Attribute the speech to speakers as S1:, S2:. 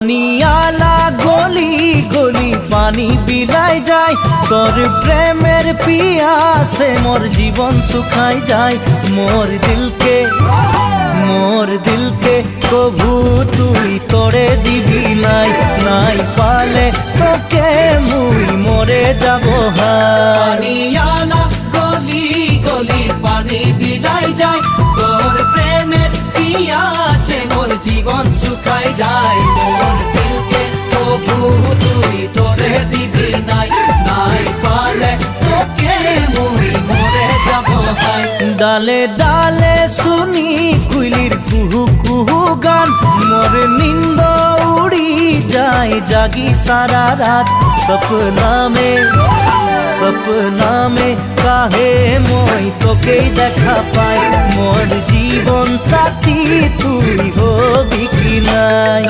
S1: Nyala গলি গলি পানি বিলায় যায়, তোর প্রেমের পিয়াসে মোর জীবন শুকাই যায়। মোর দিলকে কভু তুই তোরে দিবি নাই, নাই পালে তোকে মুই মরে যাব হায়।
S2: নিয়ালা গলি গলি পানি বিলায় যায়, তোর প্রেমের পিয়াসে মোর জীবন শুকাই যায়। মোর দিলকে কভু তুই তোরে দিবি নাই, নাই পালে তোকে মুই মরে যাব হায়।
S1: ডালে ডালে শুনি কুইলির কুহু কুহু গান, মোর নিন্দ উড়ি যায় জাগি সারা রাত। সপনা মে কাহে মই তোকেই দেখা পাই, মোর জীবন সাথী তুই হবি কি নাই।